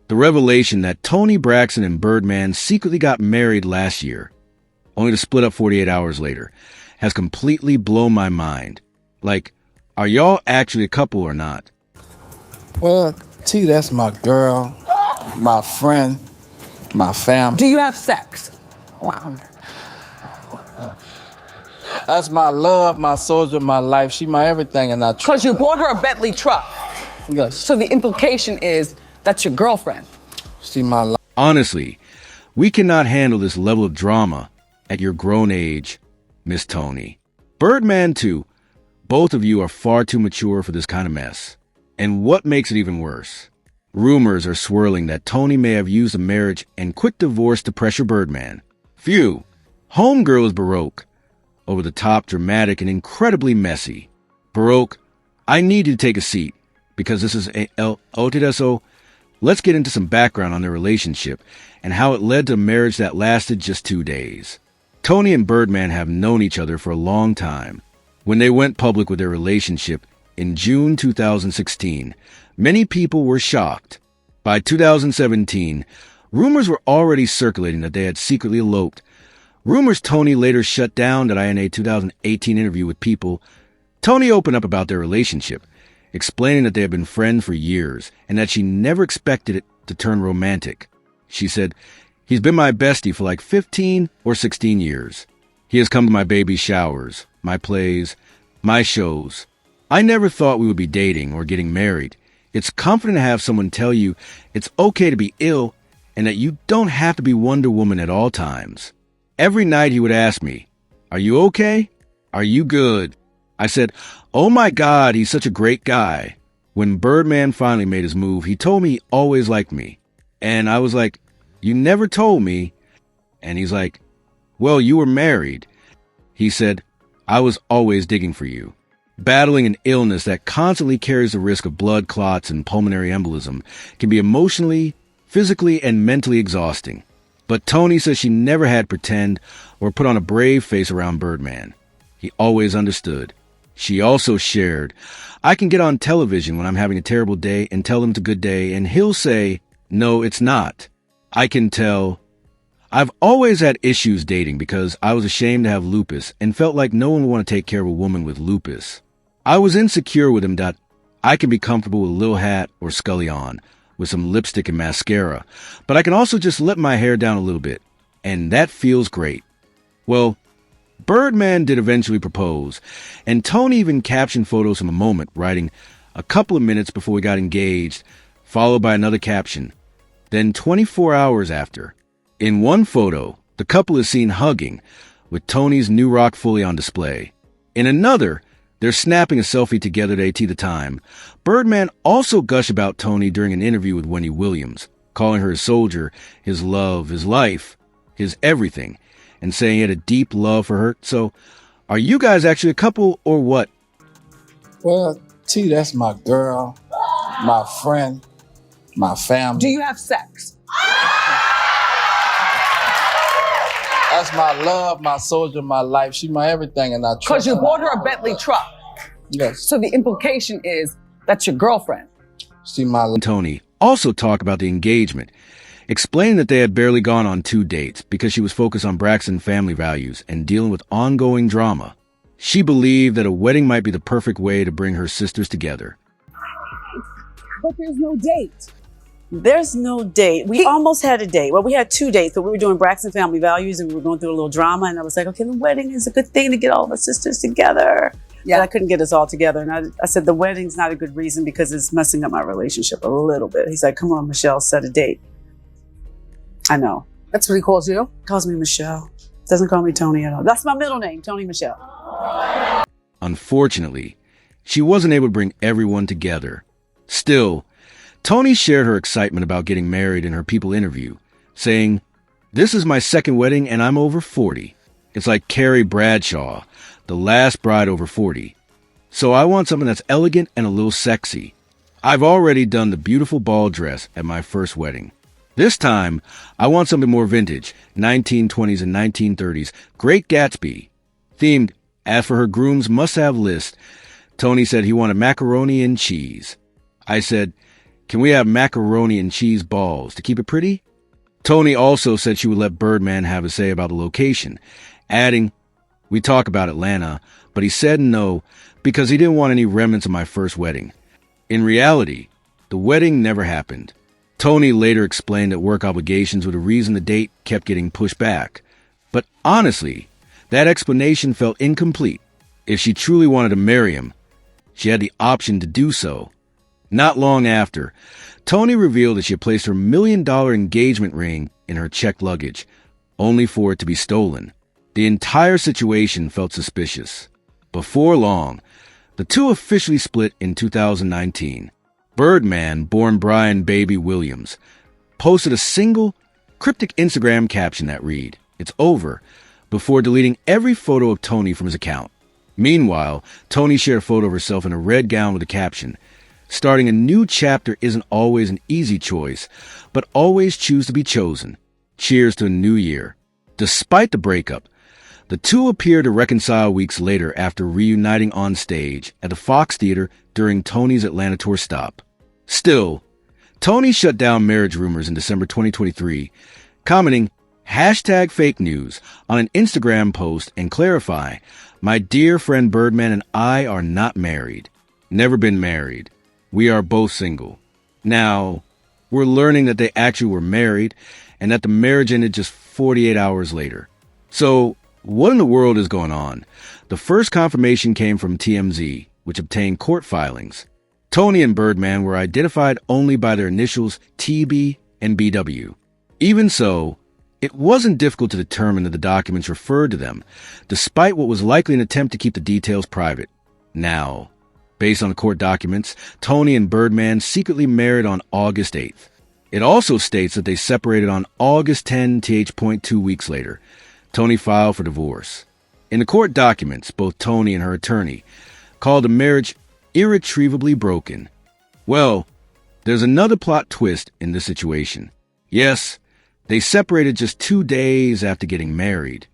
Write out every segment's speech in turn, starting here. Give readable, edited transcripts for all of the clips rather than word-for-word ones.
The revelation that Toni Braxton and Birdman secretly got married last year, only to split up 48 hours later, has completely blown my mind. Like, are y'all actually a couple or not? Well, T, that's my girl, my friend, my family. Do you have sex? Wow. That's my love, my soldier, my life. She my everything, and I trust. Because you bought her a Bentley truck. Yes. So the implication is that's your girlfriend. She my life. Honestly, we cannot handle this level of drama at your grown age, Miss Toni. Birdman, too. Both of you are far too mature for this kind of mess. And what makes it even worse? Rumors are swirling that Toni may have used a marriage and quick divorce to pressure Birdman. Phew. Homegirl is Baroque. Over the top, dramatic, and incredibly messy. Baroque, I need you to take a seat, because this is so let's get into some background on their relationship and how it led to a marriage that lasted just 2 days. Toni and Birdman have known each other for a long time. When they went public with their relationship in June 2016, many people were shocked. By 2017, rumors were already circulating that they had secretly eloped. Rumors Toni later shut down that in a 2018 interview with People. Toni opened up about their relationship, explaining that they had been friends for years and that she never expected it to turn romantic. She said, "He's been my bestie for like 15 or 16 years. He has come to my baby's showers, my plays, my shows. I never thought we would be dating or getting married. It's comforting to have someone tell you it's okay to be ill and that you don't have to be Wonder Woman at all times." Every night he would ask me, "Are you okay? Are you good?" I said, "Oh my God, he's such a great guy." When Birdman finally made his move, he told me he always liked me. And I was like, "You never told me." And he's like, "Well, you were married." He said, "I was always digging for you." Battling an illness that constantly carries the risk of blood clots and pulmonary embolism can be emotionally, physically, and mentally exhausting. But Toni says she never had pretend or put on a brave face around Birdman. He always understood. She also shared, "I can get on television when I'm having a terrible day and tell him it's a good day, and he'll say, 'No, it's not.' I can tell. I've always had issues dating because I was ashamed to have lupus and felt like no one would want to take care of a woman with lupus. I was insecure with him that I can be comfortable with a little hat or scully on, with some lipstick and mascara, but I can also just let my hair down a little bit, and that feels great." Well, Birdman did eventually propose, and Toni even captioned photos from a moment, writing, "A couple of minutes before we got engaged," followed by another caption. Then 24 hours after, in one photo, the couple is seen hugging, with Toni's new rock fully on display. In another, they're snapping a selfie together to AT the time. Birdman also gushed about Toni during an interview with Wendy Williams, calling her his soldier, his love, his life, his everything, and saying he had a deep love for her. So, are you guys actually a couple or what? Well, T, that's my girl, my friend, my family. Do you have sex? That's my love, my soldier, my life. She my everything, and I trust. Because you bought her a Bentley truck. Yes. So the implication is that's your girlfriend. She my. Toni also talked about the engagement, explaining that they had barely gone on 2 dates because she was focused on Braxton family values and dealing with ongoing drama. She believed that a wedding might be the perfect way to bring her sisters together. But there's no date. There's no date. We almost had a date. Well, we had 2 dates, but we were doing Braxton family values and we were going through a little drama. And I was like, okay, the wedding is a good thing to get all of our sisters together. Yeah. But I couldn't get us all together. And I said, the wedding's not a good reason because it's messing up my relationship a little bit. He's like, come on, Michelle, set a date. I know. That's what he calls you? Calls me Michelle. Doesn't call me Toni at all. That's my middle name, Toni Michelle. Unfortunately, she wasn't able to bring everyone together. Still, Toni shared her excitement about getting married in her People interview, saying, "This is my second wedding and I'm over 40. It's like Carrie Bradshaw, the last bride over 40. So I want something that's elegant and a little sexy. I've already done the beautiful ball dress at my first wedding. This time, I want something more vintage, 1920s and 1930s, Great Gatsby. Themed, as for her groom's must-have list, Toni said he wanted macaroni and cheese. I said, Can we have macaroni and cheese balls to keep it pretty? Toni also said she would let Birdman have a say about the location, adding, "We talk about Atlanta, but he said no because he didn't want any remnants of my first wedding." In reality, the wedding never happened. Toni later explained that work obligations were the reason the date kept getting pushed back. But honestly, that explanation felt incomplete. If she truly wanted to marry him, she had the option to do so. Not long after, Toni revealed that she had placed her $1 million engagement ring in her checked luggage, only for it to be stolen. The entire situation felt suspicious. Before long, the two officially split in 2019. Birdman, born Brian Baby Williams, posted a single, cryptic Instagram caption that read, "It's over," before deleting every photo of Toni from his account. Meanwhile, Toni shared a photo of herself in a red gown with a caption, "Starting a new chapter isn't always an easy choice, but always choose to be chosen. Cheers to a new year." Despite the breakup, the two appeared to reconcile weeks later after reuniting on stage at the Fox Theater during Toni's Atlanta tour stop. Still, Toni shut down marriage rumors in December 2023, commenting, "#fake news" on an Instagram post and clarify, "My dear friend Birdman and I are not married. Never been married. We are both single." Now, we're learning that they actually were married and that the marriage ended just 48 hours later. So, what in the world is going on? The first confirmation came from TMZ, which obtained court filings. Toni and Birdman were identified only by their initials TB and BW. Even so, it wasn't difficult to determine that the documents referred to them, despite what was likely an attempt to keep the details private. Now, based on the court documents, Toni and Birdman secretly married on August 8th. It also states that they separated on August 10, 2 weeks later. Toni filed for divorce. In the court documents, both Toni and her attorney called the marriage irretrievably broken. Well, there's another plot twist in this situation. Yes, they separated just 2 days after getting married.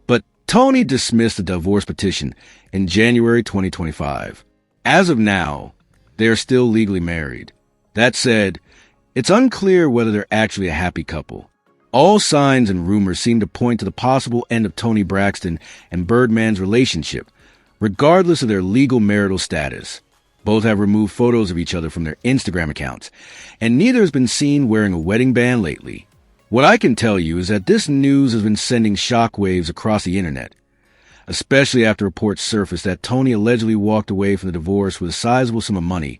But Toni dismissed the divorce petition in January 2025. As of now, they are still legally married. That said, it's unclear whether they're actually a happy couple. All signs and rumors seem to point to the possible end of Toni Braxton and Birdman's relationship, regardless of their legal marital status. Both have removed photos of each other from their Instagram accounts, and neither has been seen wearing a wedding band lately. What I can tell you is that this news has been sending shockwaves across the internet, especially after reports surfaced that Toni allegedly walked away from the divorce with a sizable sum of money.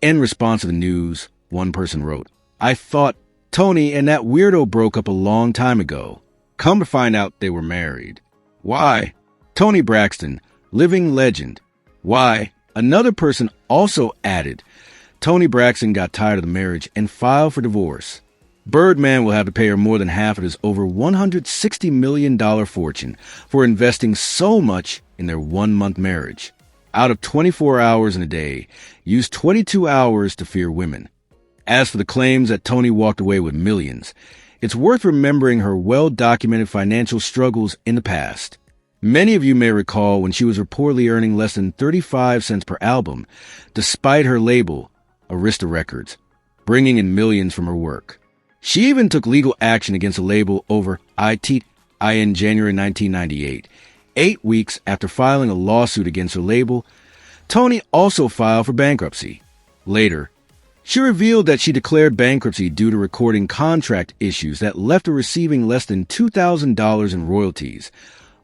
In response to the news, one person wrote, "I thought Toni and that weirdo broke up a long time ago. Come to find out they were married. Why?" Toni Braxton, living legend. Why? Another person also added, Toni Braxton got tired of the marriage and filed for divorce. Birdman will have to pay her more than half of his over $160 million fortune for investing so much in their 1-month marriage. Out of 24 hours in a day, use 22 hours to fear women. As for the claims that Toni walked away with millions, it's worth remembering her well-documented financial struggles in the past. Many of you may recall when she was reportedly earning less than 35 cents per album, despite her label, Arista Records, bringing in millions from her work. She even took legal action against the label over IT in January 1998. 8 weeks after filing a lawsuit against her label, Toni also filed for bankruptcy. Later, she revealed that she declared bankruptcy due to recording contract issues that left her receiving less than $2,000 in royalties,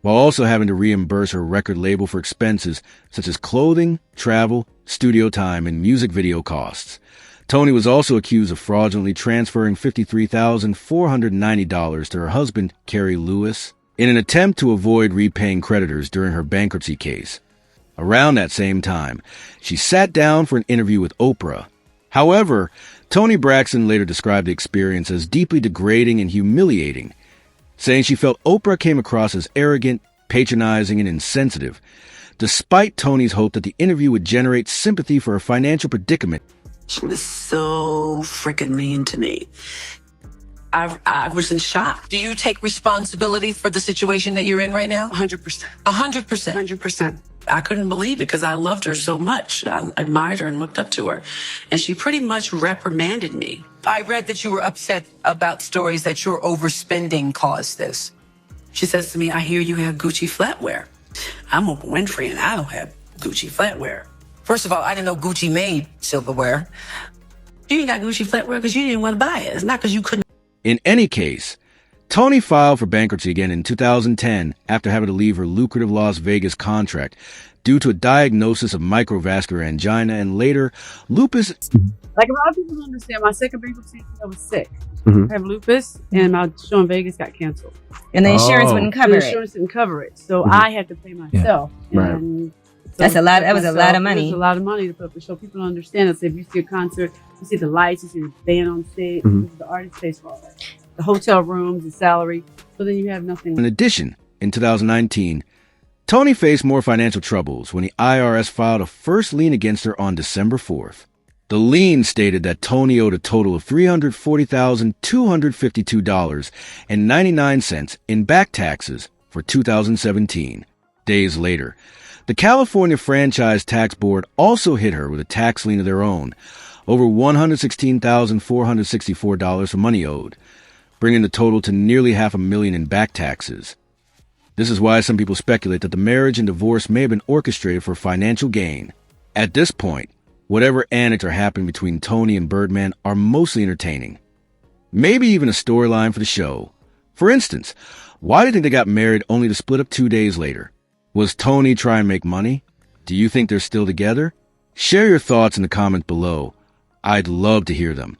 while also having to reimburse her record label for expenses such as clothing, travel, studio time, and music video costs. Toni was also accused of fraudulently transferring $53,490 to her husband, Kerry Lewis, in an attempt to avoid repaying creditors during her bankruptcy case. Around that same time, she sat down for an interview with Oprah. However, Toni Braxton later described the experience as deeply degrading and humiliating, saying she felt Oprah came across as arrogant, patronizing, and insensitive, despite Toni's hope that the interview would generate sympathy for her financial predicament. She was so freaking mean to me. I was in shock. Do you take responsibility for the situation that you're in right now? 100%. 100%. 100%. I couldn't believe it because I loved her so much. I admired her and looked up to her. And she pretty much reprimanded me. I read that you were upset about stories that your overspending caused this. She says to me, I hear you have Gucci flatware. I'm Oprah Winfrey and I don't have Gucci flatware. First of all, I didn't know Gucci made silverware. You ain't got Gucci flatware because you didn't want to buy it. It's not because you couldn't. In any case, Toni filed for bankruptcy again in 2010 after having to leave her lucrative Las Vegas contract due to a diagnosis of microvascular angina and later lupus. Like a lot of people don't understand, my second bankruptcy, I was sick. I have lupus, and my show in Vegas got canceled. And the insurance wouldn't cover The it. insurance didn't cover it, so I had to pay myself. And so That's a lot. That was a lot of money. It was a lot of money to put up the show. People don't understand that. So if you see a concert, you see the lights, you see the band on stage, the artist pays for all that. The hotel rooms, the salary. So then you have nothing. In addition, in 2019, Toni faced more financial troubles when the IRS filed a first lien against her on December 4th. The lien stated that Toni owed a total of $340,252.99 in back taxes for 2017. Days later, the California Franchise Tax Board also hit her with a tax lien of their own, over $116,464 for money owed, bringing the total to nearly $500,000 in back taxes. This is why some people speculate that the marriage and divorce may have been orchestrated for financial gain. At this point, whatever antics are happening between Toni and Birdman are mostly entertaining. Maybe even a storyline for the show. For instance, why do you think they got married only to split up 2 days later? Was Toni trying to make money? Do you think they're still together? Share your thoughts in the comments below. I'd love to hear them.